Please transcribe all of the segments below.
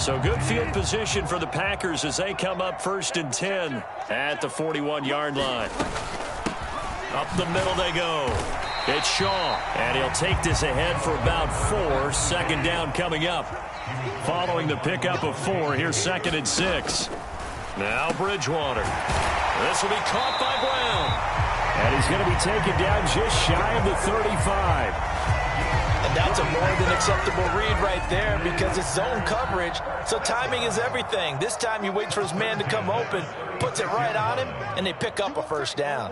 So good field position for the Packers as they come up 1st and 10 at the 41-yard line. Up the middle they go. It's Shaw, and he'll take this ahead for about 4. 2nd down coming up. Following the pickup of 4, here's 2nd and 6. Now Bridgewater. This will be caught by Brown. And he's going to be taken down just shy of the 35. And that's a more than acceptable read right there because it's zone coverage, so timing is everything. This time he waits for his man to come open, puts it right on him, and they pick up a 1st down.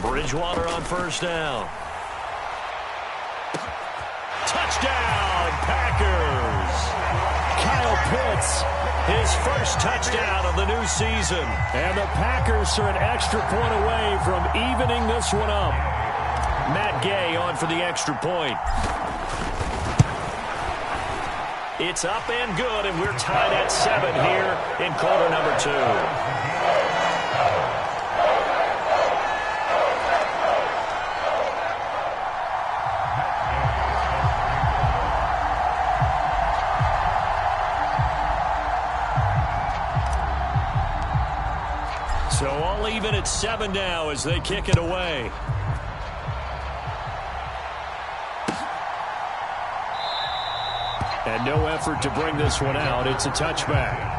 Bridgewater on 1st down. Touchdown, Packers! Kyle Pitts, his 1st touchdown of the new season. And the Packers are an extra point away from evening this one up. Matt Gay on for the extra point. It's up and good, and we're tied at 7 here in quarter number 2. So all even at 7 now as they kick it away. And no effort to bring this one out. It's a touchback.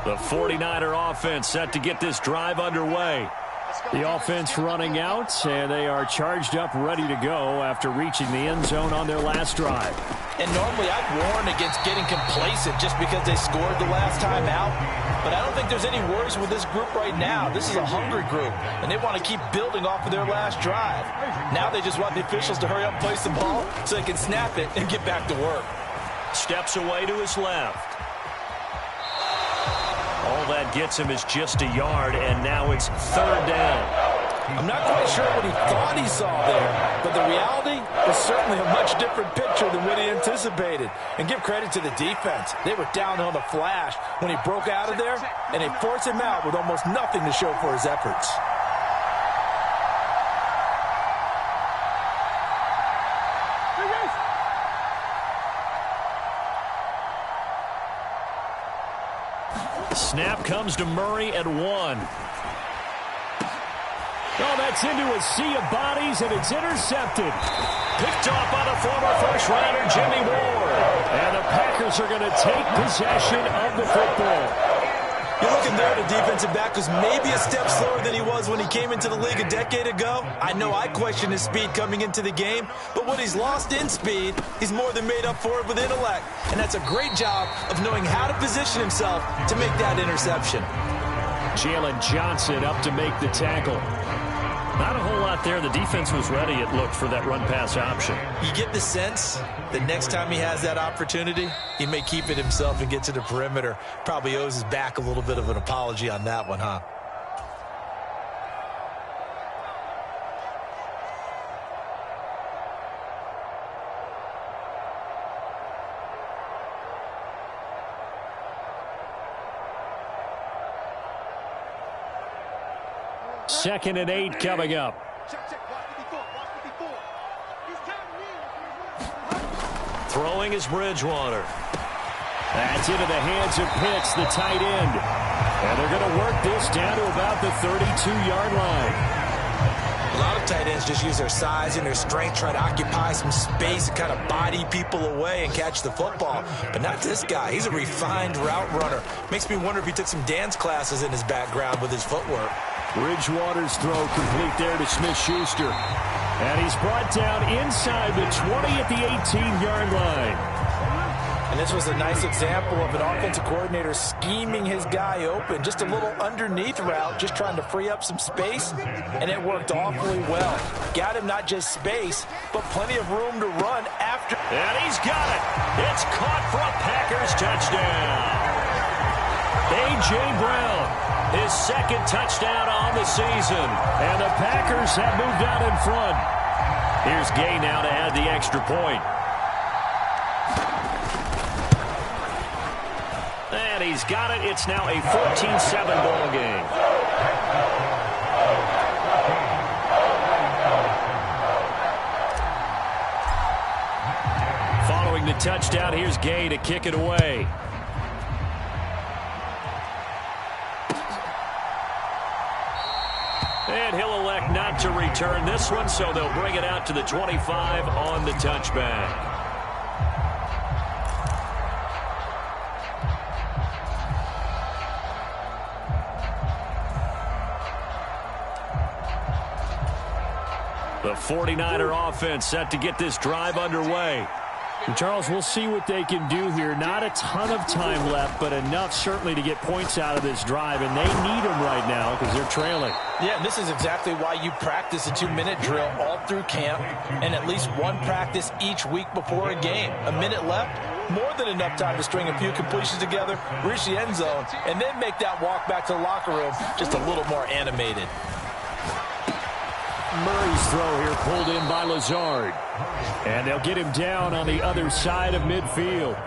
The 49er offense set to get this drive underway. The offense running out, and they are charged up, ready to go after reaching the end zone on their last drive. And normally I'd warn against getting complacent just because they scored the last time out. But I don't think there's any worries with this group right now. This is a hungry group, and they want to keep building off of their last drive. Now they just want the officials to hurry up and place the ball so they can snap it and get back to work. Steps away to his left. All that gets him is just a yard, and now it's 3rd down. I'm not quite sure what he thought he saw there, but the reality is certainly a much different picture than what he anticipated. And give credit to the defense. They were down on the flash when he broke out of there, and they forced him out with almost nothing to show for his efforts. Snap comes to Murray at 1. Oh, that's into a sea of bodies, and it's intercepted. Picked off by the former first-rounder Jimmy Ward. And the Packers are going to take possession of the football. You're looking there at a defensive back who's maybe a step slower than he was when he came into the league a decade ago. I know I questioned his speed coming into the game, but what he's lost in speed, he's more than made up for it with intellect. And that's a great job of knowing how to position himself to make that interception. Jalen Johnson up to make the tackle. Not a whole lot there. The defense was ready, it looked, for that run-pass option. You get the sense that next time he has that opportunity, he may keep it himself and get to the perimeter. Probably owes his back a little bit of an apology on that one, huh? Second and 8 coming up. Throwing is Bridgewater. That's into the hands of Pitts, the tight end. And they're going to work this down to about the 32-yard line. A lot of tight ends just use their size and their strength, try to occupy some space and kind of body people away and catch the football. But not this guy. He's a refined route runner. Makes me wonder if he took some dance classes in his background with his footwork. Bridgewater's throw complete there to Smith-Schuster. And he's brought down inside the 20 at the 18-yard line. And this was a nice example of an offensive coordinator scheming his guy open. Just a little underneath route, just trying to free up some space, and it worked awfully well. Got him not just space, but plenty of room to run after. And he's got it. It's caught for a Packers touchdown. A.J. Brown His second touchdown on the season. And the Packers have moved out in front. Here's Gay now to add the extra point. And he's got it. It's now a 14-7 ball game. Following the touchdown, here's Gay to kick it away. And he'll elect not to return this one, so they'll bring it out to the 25 on the touchback. The 49er offense set to get this drive underway. And Charles, we'll see what they can do here. Not a ton of time left, but enough certainly to get points out of this drive, and they need them right now because they're trailing. Yeah, and this is exactly why you practice a 2-minute drill all through camp and at least one practice each week before a game. A minute left, more than enough time to string a few completions together, reach the end zone, and then make that walk back to the locker room just a little more animated. Murray's throw here pulled in by Lazard. And they'll get him down on the other side of midfield.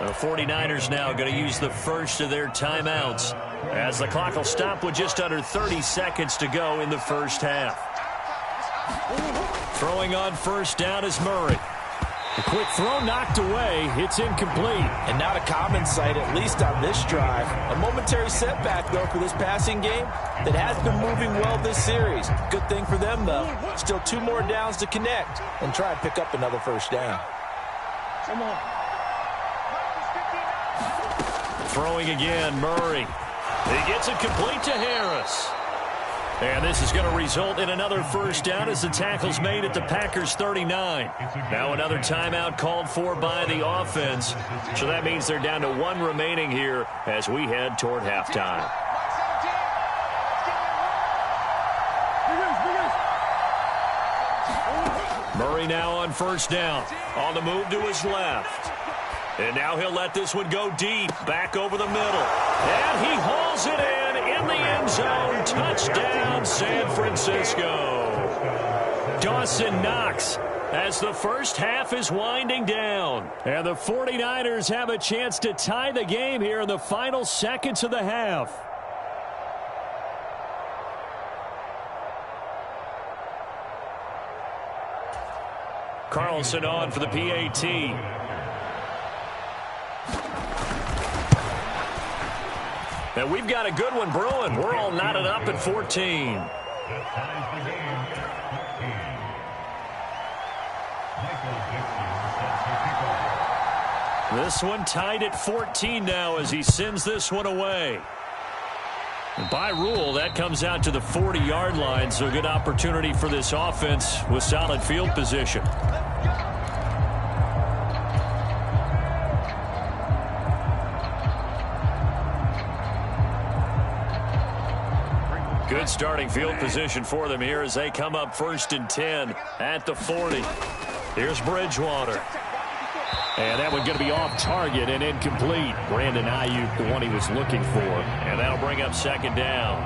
The 49ers now going to use the first of their timeouts as the clock will stop with just under 30 seconds to go in the first half. Throwing on first down is Murray. A quick throw knocked away. It's incomplete. And not a common sight, at least on this drive. A momentary setback, though, for this passing game that has been moving well this series. Good thing for them, though. Still 2 more downs to connect and try and pick up another first down. Come on. Throwing again, Murray. He gets it complete to Harris. And this is going to result in another first down as the tackle's made at the Packers' 39. Now another timeout called for by the offense. So that means they're down to 1 remaining here as we head toward halftime. Murray now on first down. On the move to his left. And now he'll let this one go deep, back over the middle. And he hauls it in the end zone. Touchdown, San Francisco. Dawson Knox as the first half is winding down. And the 49ers have a chance to tie the game here in the final seconds of the half. Carlson on for the PAT. And we've got a good one brewing. We're all knotted up at 14. This one tied at 14 now as he sends this one away. And by rule, that comes out to the 40-yard line, so a good opportunity for this offense with solid field position. Good starting field position for them here as they come up 1st and 10 at the 40. Here's Bridgewater. And that one's going to be off target and incomplete. Brandon Ayuk, the one he was looking for. And that'll bring up 2nd down.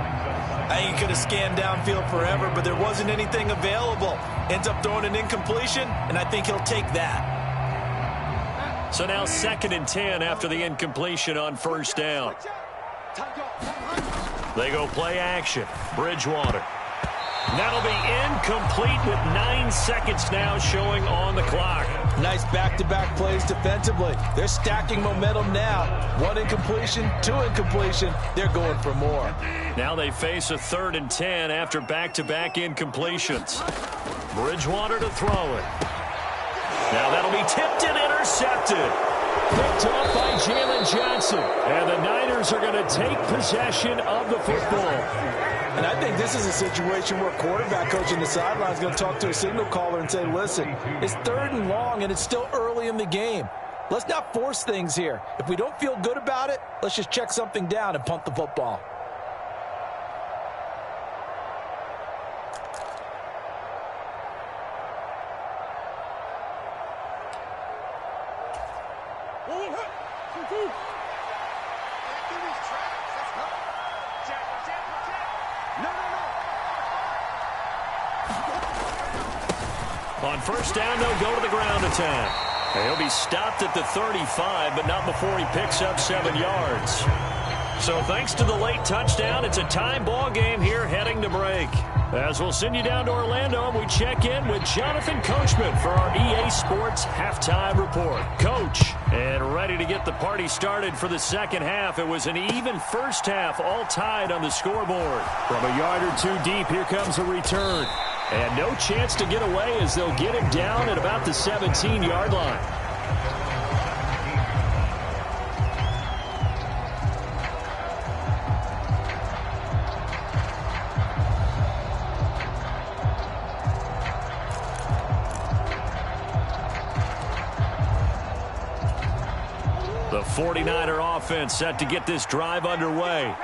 I think he could have scanned downfield forever, but there wasn't anything available. Ends up throwing an incompletion, and I think he'll take that. So now 2nd and 10 after the incompletion on 1st down. They go play action. Bridgewater. That'll be incomplete with 9 seconds now showing on the clock. Nice back-to-back plays defensively. They're stacking momentum now. 1 incompletion, 2 incompletion. They're going for more. Now they face a 3rd and 10 after back-to-back incompletions. Bridgewater to throw it. Now that'll be tipped and intercepted. Picked off by Jalen Johnson. And the Niners are going to take possession of the football. And I think this is a situation where quarterback coach in the sideline is going to talk to a signal caller and say, listen, it's 3rd and long and it's still early in the game. Let's not force things here. If we don't feel good about it, let's just check something down and punt the football. On first down, they'll go to the ground attack. He'll be stopped at the 35, but not before he picks up 7 yards. So thanks to the late touchdown, it's a time ball game here heading to break. As we'll send you down to Orlando, and we check in with Jonathan Coachman for our EA Sports Halftime Report. Coach, and ready to get the party started for the second half. It was an even first half, all tied on the scoreboard. From a yard or two deep, here comes a return. And no chance to get away as they'll get him down at about the 17-yard line. The 49er offense set to get this drive underway.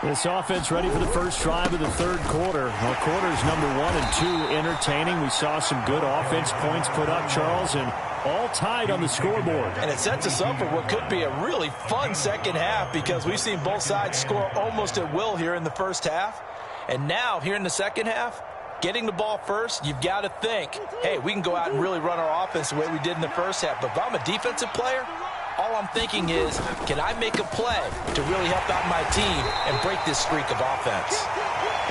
This offense ready for the first drive of the third quarter. Well, quarters number 1 and 2 entertaining. We saw some good offense points put up, Charles, and all tied on the scoreboard. And it sets us up for what could be a really fun second half because we've seen both sides score almost at will here in the first half. And now, here in the second half, getting the ball first, you've got to think, hey, we can go out and really run our offense the way we did in the first half. But if I'm a defensive player, all I'm thinking is, can I make a play to really help out my team and break this streak of offense?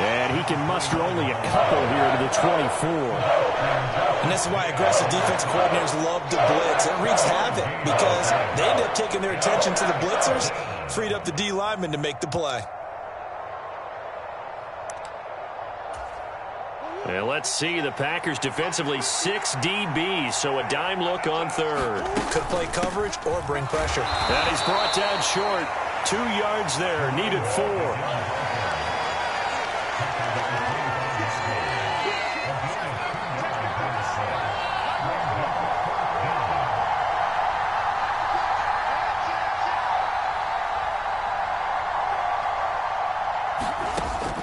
And he can muster only a couple here to the 24. And this is why aggressive defensive coordinators love to blitz. It wreaks havoc because they end up taking their attention to the blitzers, freed up the D lineman to make the play. And let's see, the Packers defensively 6 DBs, so a dime look on third. Could play coverage or bring pressure. That is brought down short. 2 yards there, needed 4.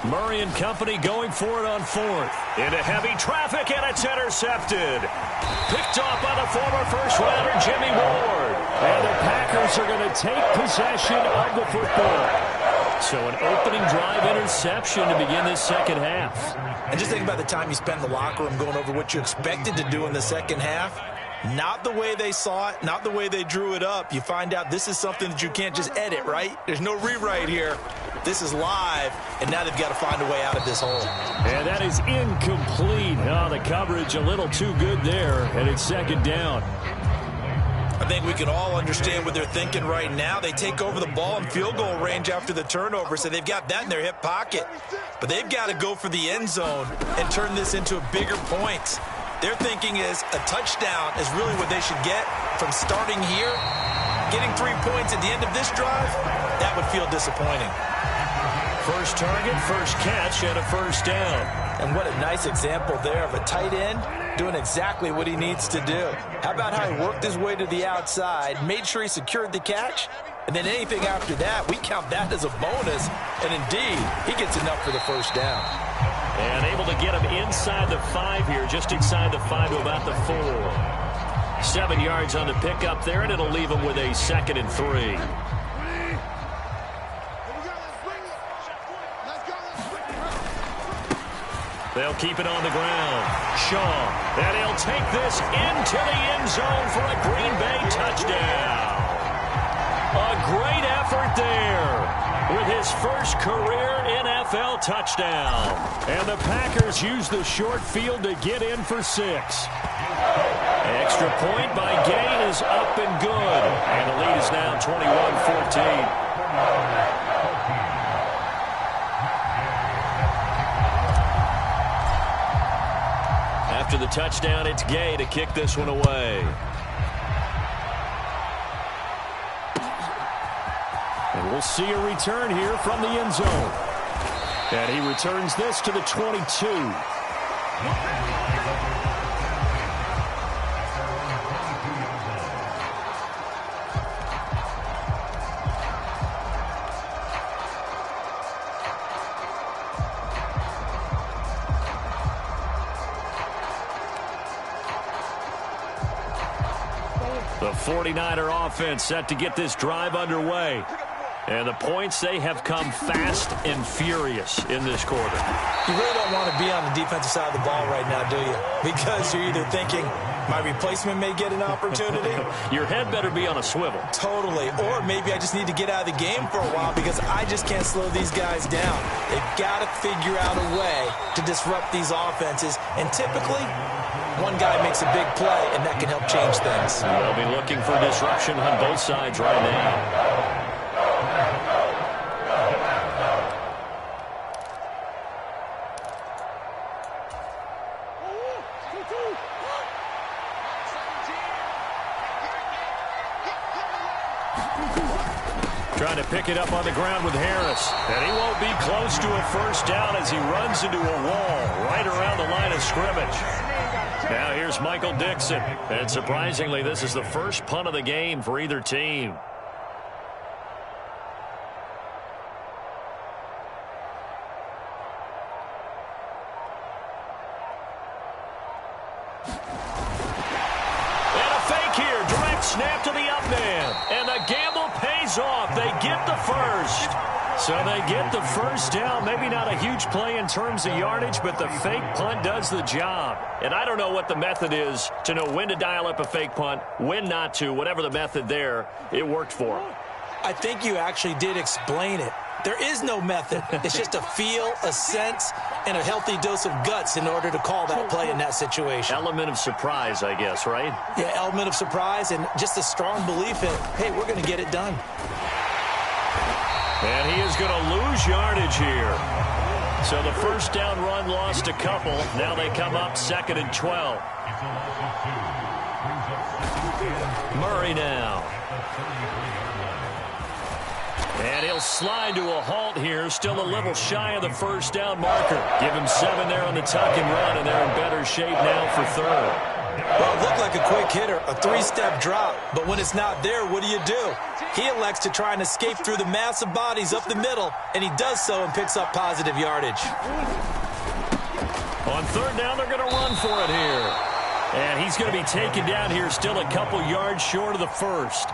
Murray and company going for it on fourth. Into heavy traffic, and it's intercepted. Picked off by the former first-rounder Jimmy Ward. And the Packers are going to take possession of the football. So an opening drive interception to begin this second half. And just think about the time you spent in the locker room going over what you expected to do in the second half. Not the way they saw it, not the way they drew it up. You find out this is something that you can't just edit, right? There's no rewrite here. This is live, and now they've got to find a way out of this hole. And that is incomplete. Oh, the coverage a little too good there, and it's second down. I think we can all understand what they're thinking right now. They take over the ball in field goal range after the turnover, so they've got that in their hip pocket. But they've got to go for the end zone and turn this into bigger points. Their thinking is a touchdown is really what they should get from starting here. Getting 3 points at the end of this drive, that would feel disappointing. First target, first catch, and a first down. And what a nice example there of a tight end doing exactly what he needs to do. How about how he worked his way to the outside, made sure he secured the catch, and then anything after that, we count that as a bonus. And indeed, he gets enough for the first down. And able to get him inside the 5 here, just inside the 5 to about the 4. 7 yards on the pickup there, and it'll leave him with a 2nd and 3. They'll keep it on the ground. Shaw, and he'll take this into the end zone for a Green Bay touchdown. A great effort there with his first career NFL touchdown. And the Packers use the short field to get in for 6. Extra point by Gay is up and good. And the lead is now 21-14. After the touchdown, it's Gay to kick this one away. And we'll see a return here from the end zone. And he returns this to the 22. The 49er offense set to get this drive underway. And the points, they have come fast and furious in this quarter. You really don't want to be on the defensive side of the ball right now, do you? Because you're either thinking, my replacement may get an opportunity. Your head better be on a swivel. Totally. Or maybe I just need to get out of the game for a while because I just can't slow these guys down. They've got to figure out a way to disrupt these offenses. And typically, one guy makes a big play, and that can help change things. They'll be looking for disruption on both sides right now. Trying to pick it up on the ground with Harris. And he won't be close to a first down as he runs into a wall right around the line of scrimmage. Now here's Michael Dixon. And surprisingly, this is the first punt of the game for either team. Snap to the up man, and the gamble pays off. They get the first. So they get the first down. Maybe not a huge play in terms of yardage, but the fake punt does the job. And I don't know what the method is to know when to dial up a fake punt, when not to. Whatever the method there, it worked for them. I think you actually did explain it. There is no method. It's just a feel, a sense, and a healthy dose of guts in order to call that play in that situation. Element of surprise, I guess, right? Yeah, element of surprise and just a strong belief in, hey, we're going to get it done. And he is going to lose yardage here. So the first down run lost a couple. Now they come up 2nd and 12. Murray now. And he'll slide to a halt here. Still a little shy of the first down marker. Give him 7 there on the tuck and run, and they're in better shape now for 3rd. Well, it looked like a quick hitter, a 3-step drop. But when it's not there, what do? He elects to try and escape through the massive bodies up the middle, and he does so and picks up positive yardage. On 3rd down, they're going to run for it here. And he's going to be taken down here still a couple yards short of the first.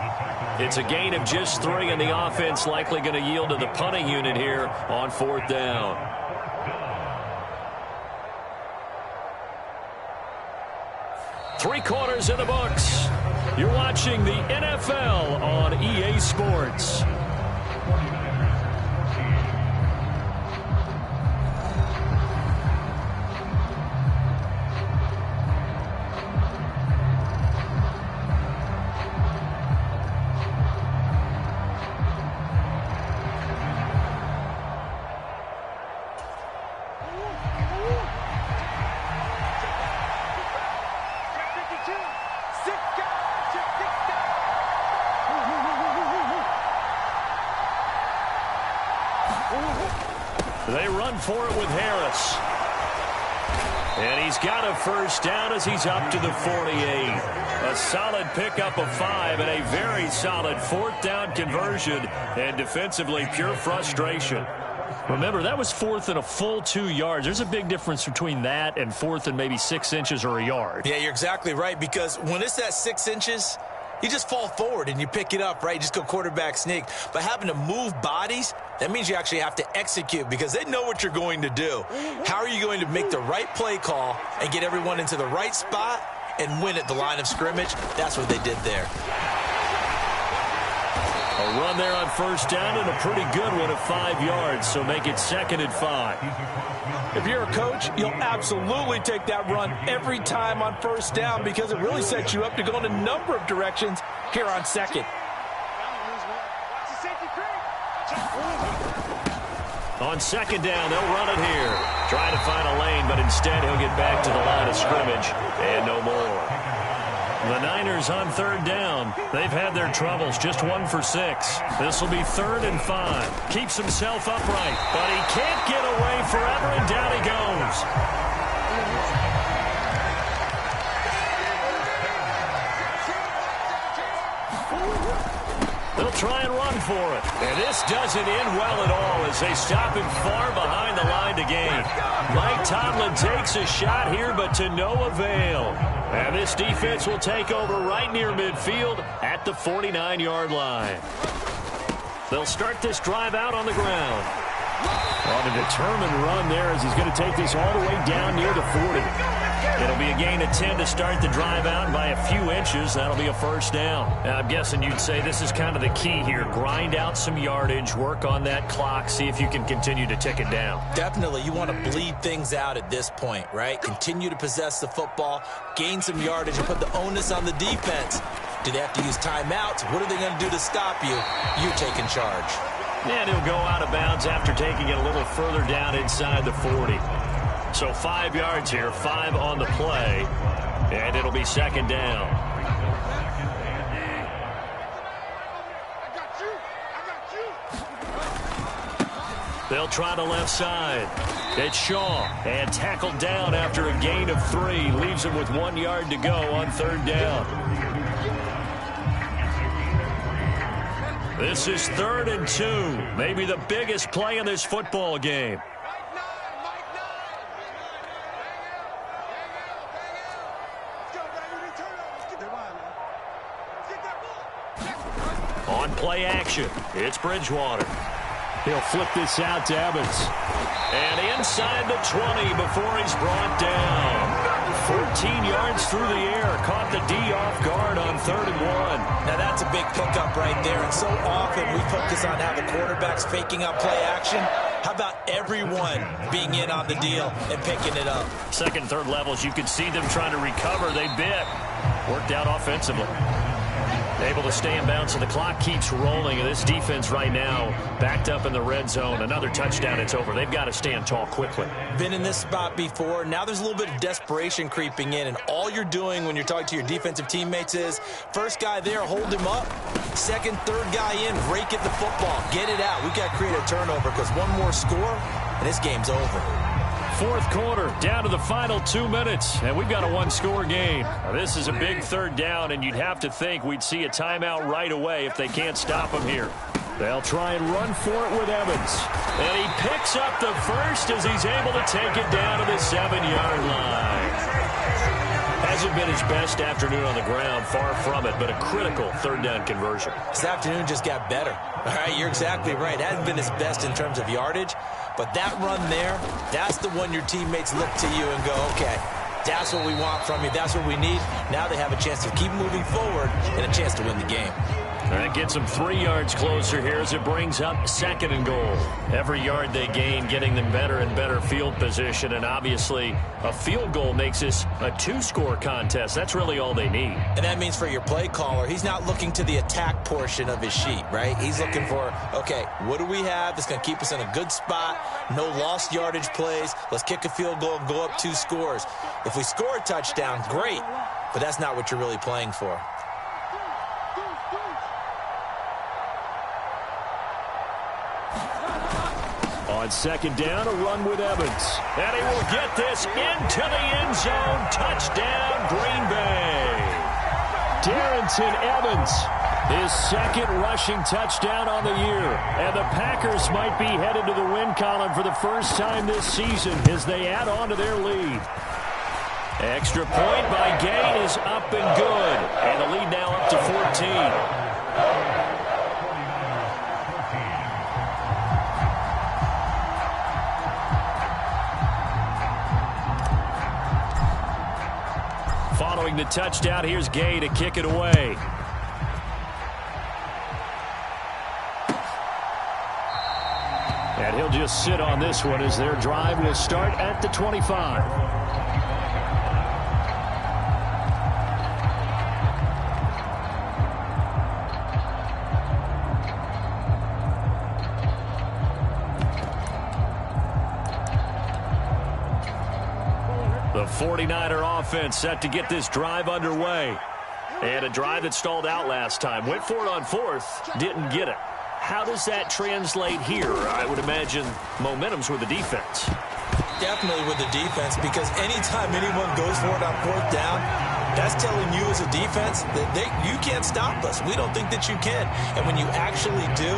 It's a gain of just 3, and the offense likely going to yield to the punting unit here on 4th down. Three quarters in the books. You're watching the NFL on EA Sports. They run for it with Harris. And he's got a first down as he's up to the 48. A solid pickup of 5 and a very solid 4th down conversion. And defensively, pure frustration. Remember, that was 4th and a full 2 yards. There's a big difference between that and 4th and maybe 6 inches or a yard. Yeah, you're exactly right, because when it's that 6 inches, you just fall forward and you pick it up, right? You just go quarterback sneak. But having to move bodies, that means you actually have to execute because they know what you're going to do. How are you going to make the right play call and get everyone into the right spot and win at the line of scrimmage? That's what they did there. A run there on first down and a pretty good one of 5 yards, so make it 2nd and 5. If you're a coach, you'll absolutely take that run every time on first down because it really sets you up to go in a number of directions here on 2nd. On 2nd down, they'll run it here. Try to find a lane, but instead he'll get back to the line of scrimmage and no more. The Niners on 3rd down. They've had their troubles, just 1 for 6. This will be 3rd and 5. Keeps himself upright, but he can't get away forever, and down he goes. They'll try and run for it. And this doesn't end well at all as they stop him far behind the line to gain. Mike Tomlin takes a shot here, but to no avail. And this defense will take over right near midfield at the 49-yard line. They'll start this drive out on the ground. On a determined run there as he's going to take this all the way down near the 40. It'll be a gain of 10 to start the drive out by a few inches. That'll be a first down. Now, I'm guessing you'd say this is kind of the key here. Grind out some yardage, work on that clock, see if you can continue to tick it down. Definitely. You want to bleed things out at this point, right? Continue to possess the football, gain some yardage, and put the onus on the defense. Do they have to use timeouts? What are they going to do to stop you? You're taking charge. And he'll go out of bounds after taking it a little further down inside the 40. So 5 yards here, 5 on the play, and it'll be second down. They'll try the left side. It's Shaw, and tackled down after a gain of 3. Leaves him with 1 yard to go on third down. This is 3rd and 2. Maybe the biggest play in this football game. On play action, it's Bridgewater. He'll flip this out to Evans. And inside the 20 before he's brought down. 14 yards through the air. Caught the D off guard on 3rd and 1. Now that's a big pickup right there. And so often we focus on how the quarterback's faking out play action. How about everyone being in on the deal and picking it up? Second, third levels, you can see them trying to recover. They bit. Worked out offensively. Able to stay in bounds, and the clock keeps rolling. And this defense right now backed up in the red zone. Another touchdown, it's over. They've got to stand tall quickly. Been in this spot before. Now there's a little bit of desperation creeping in, and all you're doing when you're talking to your defensive teammates is first guy there, hold him up. Second, third guy in, rake at the football. Get it out. We've got to create a turnover because one more score, and this game's over. Fourth quarter, down to the final 2 minutes, and we've got a one-score game. Now, this is a big third down, and you'd have to think we'd see a timeout right away if they can't stop him here. They'll try and run for it with Evans. And he picks up the first as he's able to take it down to the 7-yard line. Hasn't been his best afternoon on the ground, far from it, but a critical third down conversion. This afternoon just got better. All right, you're exactly right. Hasn't been his best in terms of yardage, but that run there, that's the one your teammates look to you and go, okay, that's what we want from you. That's what we need. Now they have a chance to keep moving forward and a chance to win the game. That gets them 3 yards closer here as it brings up 2nd and goal. Every yard they gain getting them better and better field position, and obviously a field goal makes this a 2-score contest. That's really all they need. And that means for your play caller, he's not looking to the attack portion of his sheet, right? He's looking for, okay, what do we have that's going to keep us in a good spot? No lost yardage plays. Let's kick a field goal and go up 2 scores. If we score a touchdown, great, but that's not what you're really playing for. On second down, a run with Evans. And he will get this into the end zone. Touchdown, Green Bay. Darrington Evans, his 2nd rushing touchdown on the year. And the Packers might be headed to the win column for the first time this season as they add on to their lead. Extra point by Gay is up and good. And the lead now up to 14. Following the touchdown, here's Gay to kick it away. And he'll just sit on this one as their drive will start at the 25. The 49er offense set to get this drive underway. And a drive that stalled out last time. Went for it on 4th, didn't get it. How does that translate here? I would imagine momentum's with the defense. Definitely with the defense, because anytime anyone goes for it on 4th down, that's telling you as a defense that you can't stop us. We don't think that you can. And when you actually do,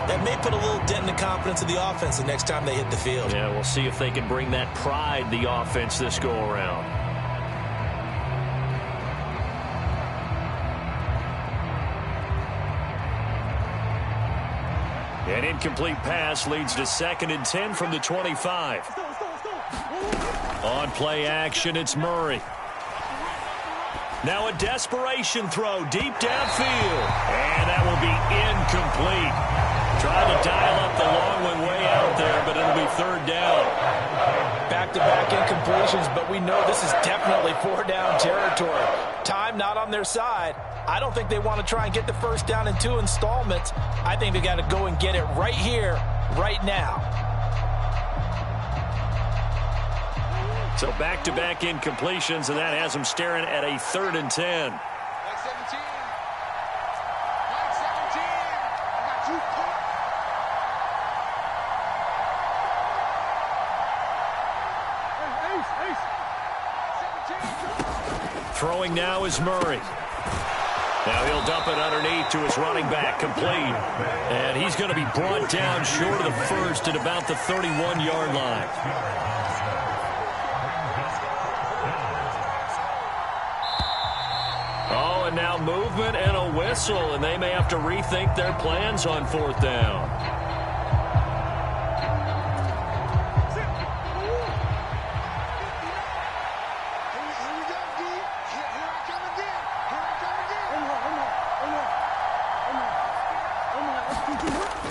that may put a little dent in the confidence of the offense the next time they hit the field. Yeah, we'll see if they can bring that pride, the offense, this go-around. An incomplete pass leads to 2nd and 10 from the 25. On play action, it's Murray. Now a desperation throw deep downfield. And that will be incomplete. Trying to dial up the long one way out there, but it'll be 3rd down. Back-to-back incompletions, but we know this is definitely 4-down territory. Time not on their side. I don't think they want to try and get the 1st down in 2 installments. I think they got to go and get it right here, right now. So back-to-back incompletions, and that has them staring at a 3rd and 10. Throwing now is Murray. Now he'll dump it underneath to his running back, complete. And he's going to be brought down short of the 1st at about the 31-yard line. Oh, and now movement and a whistle, and they may have to rethink their plans on 4th down.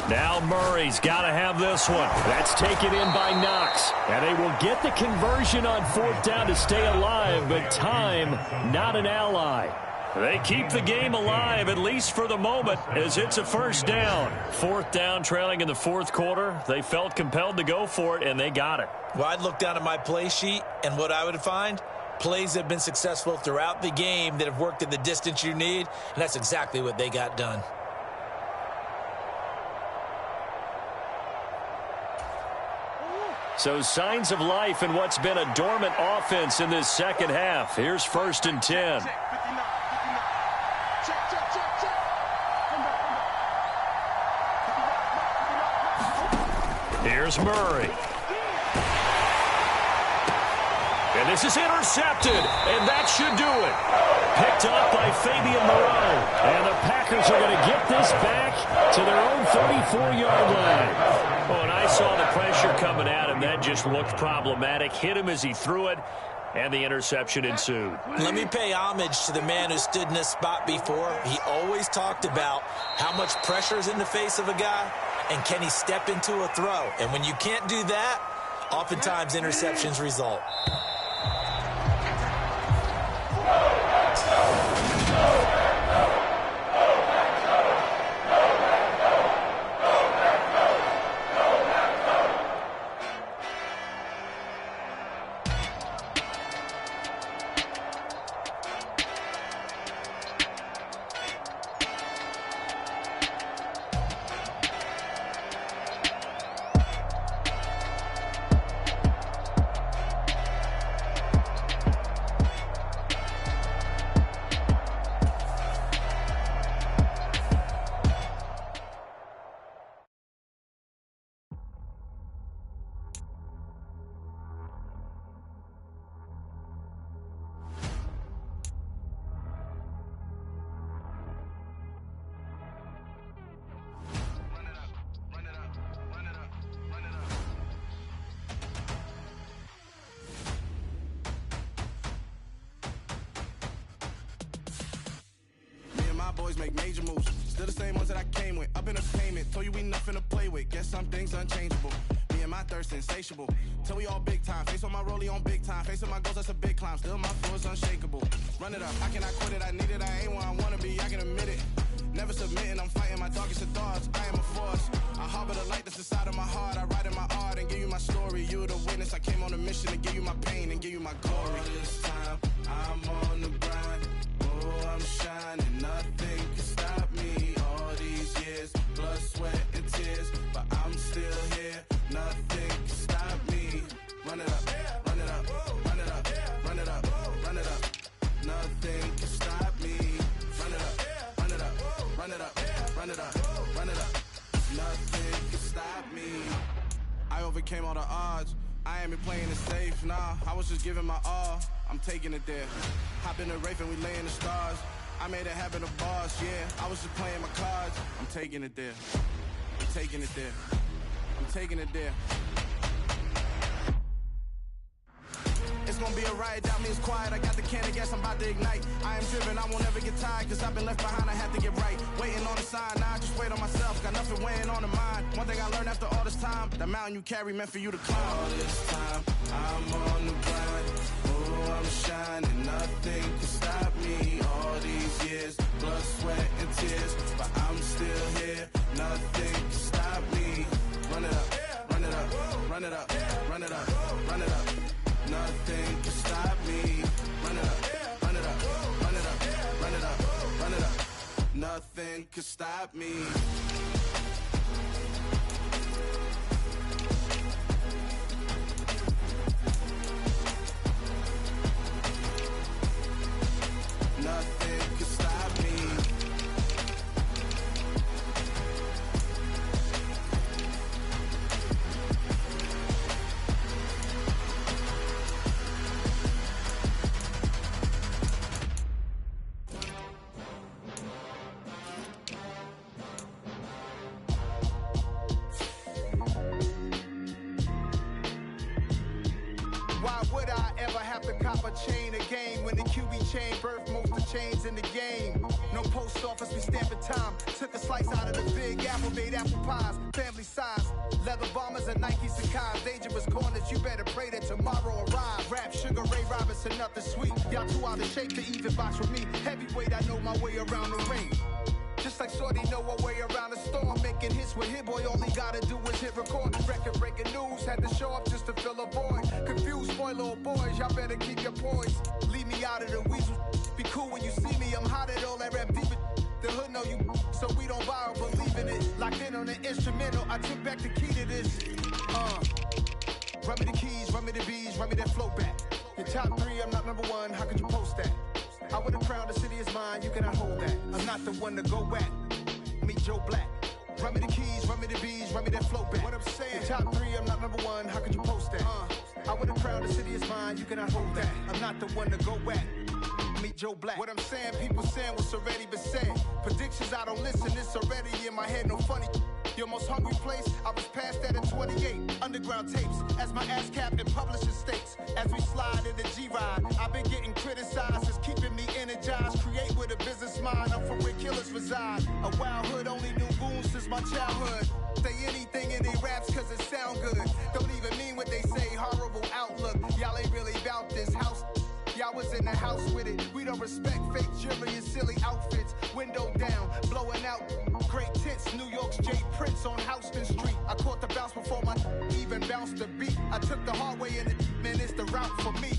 Now Murray's got to have this one. That's taken in by Knox. And they will get the conversion on 4th down to stay alive, but time, not an ally. They keep the game alive, at least for the moment, as it's a 1st down. 4th down, trailing in the 4th quarter. They felt compelled to go for it, and they got it. Well, I'd look down at my play sheet, and what I would find, plays that have been successful throughout the game that have worked in the distance you need, and that's exactly what they got done. So signs of life in what's been a dormant offense in this 2nd half. Here's 1st and 10. Here's Murray. And this is intercepted, and that should do it. Picked up by Fabian Moreau. And the Packers are going to get this back to their own 34-yard line. Oh, and I saw the pressure coming at him. That just looked problematic. Hit him as he threw it, and the interception ensued. Let me pay homage to the man who stood in this spot before. He always talked about how much pressure is in the face of a guy, and can he step into a throw. And when you can't do that, oftentimes interceptions result. Boys make major moves. Still the same ones that I came with. Up in a payment. Told you we nothing to play with. Guess some things unchangeable. Me and my thirst insatiable. Till we all big time. Face on my rollie on big time. Face on my goals, that's a big climb. Still my flow is unshakable. Run it up. I cannot quit it. I need it. I ain't where I wanna be. I can admit it. Never submitting. I'm fighting my darkest of thoughts. I am a force. I harbor the light that's inside of my heart. I write in my art and give you my story. You the witness. I came on a mission to give you my pain and give you my glory. All this time, I'm on the grind. Oh, I'm shining. Nothing can stop me. All these years, blood, sweat, and tears. But I'm still here. Nothing can stop me. Run it up, run it up, run it up, run it up, run it up. Nothing can stop me. Run it up, run it up, run it up, run it up, run it up. Nothing can stop me. I overcame all the odds. I ain't been playing it safe, nah. I was just giving my all. I'm taking it there. Hop in the Wraith and we lay in the stars. I made it happen, the boss, yeah. I was just playing my cards. I'm taking it there. I'm taking it there. I'm taking it there. It's gonna be a riot, doubt me it's quiet. I got the can of gas, I'm about to ignite. I am driven, I won't ever get tired, cause I've been left behind, I had to get right. Waiting on the sign, now I just wait on myself, got nothing weighing on the mind. One thing I learned after all this time, the mountain you carry meant for you to climb. All this time, I'm on the grind. Oh, I'm shining, nothing can stop me. All these years, blood, sweat, and tears, but I'm still here, nothing can stop me. Run it up, run it up, run it up, run it up, run it up. Nothing can stop me. Run it up, run it up, run it up, run it up, run it up. Nothing can stop me. Nothing can stop me. Why would I ever have to cop a chain again when the QB chain birthed most of chains in the game? No post office, we stamping time. Took a slice out of the big apple, made apple pies, family size. Leather bombers and Nike Sacai's. Dangerous corners, you better pray that tomorrow arrive. Rap, Sugar Ray Robinson, nothing sweet. Y'all too out of shape to even box with me. Heavyweight, I know my way around the ring. Just like Shorty know her way around the storm. Making hits with Hit Boy, all he gotta do is hit record. Record breaking news, had to show up just to fill a void. Confused, spoiled little boys, y'all better keep your poise. Leave me out of the weasel. Be cool when you see me, I'm hot at all that rap deep. The hood know you, so we don't borrow, believe in it. Locked in on the instrumental, I took back the key to this. Run me the keys, run me the bees, run me that flow back. Your top three, I'm not number one, how could you post that? I would have crowned the city is mine, you cannot hold that. I'm not the one to go back. Meet Joe Black. Run me the keys, run me the bees, run me that flow back. What I'm saying, your top three, I'm not number one, how could you post that? I would have crowned the city is mine, you cannot hold that. I'm not the one to go back. Meet Joe Black. What I'm saying, people saying what's already been said. Predictions, I don't listen, it's already in my head, no funny. Your most hungry place, I was past that at 28. Underground tapes, as my ass cap in publishing states. As we slide in the G-Ride, I've been getting criticized, it's keeping me energized. Create with a business mind, I'm from where killers reside. A wild hood, only knew goons since my childhood. Say anything in they raps cause it sound good. Don't even mean what they say, horrible outlook. Y'all ain't really about this house. Y'all was in the house with it. We don't respect fake jewelry and silly outfits. Window down, blowing out great tits. New York's J. Prince on Houston Street. I caught the bounce before my even bounced the beat. I took the hard way and it, man, it's the route for me.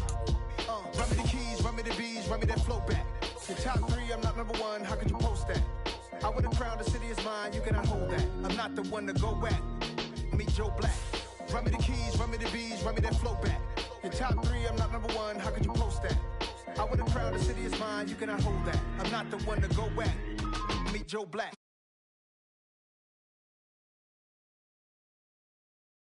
Run me the keys, run me the bees, run me that flow back. Your top three, I'm not number one, how could you post that? I would have crowned the city is mine, you cannot hold that. I'm not the one to go back. Meet Joe Black. Run me the keys, run me the bees, run me that flow back. Your top three, I'm not number one, how could you post that? I would have crowned the city is mine, you cannot hold that. I'm not the one to go back. Meet Joe Black.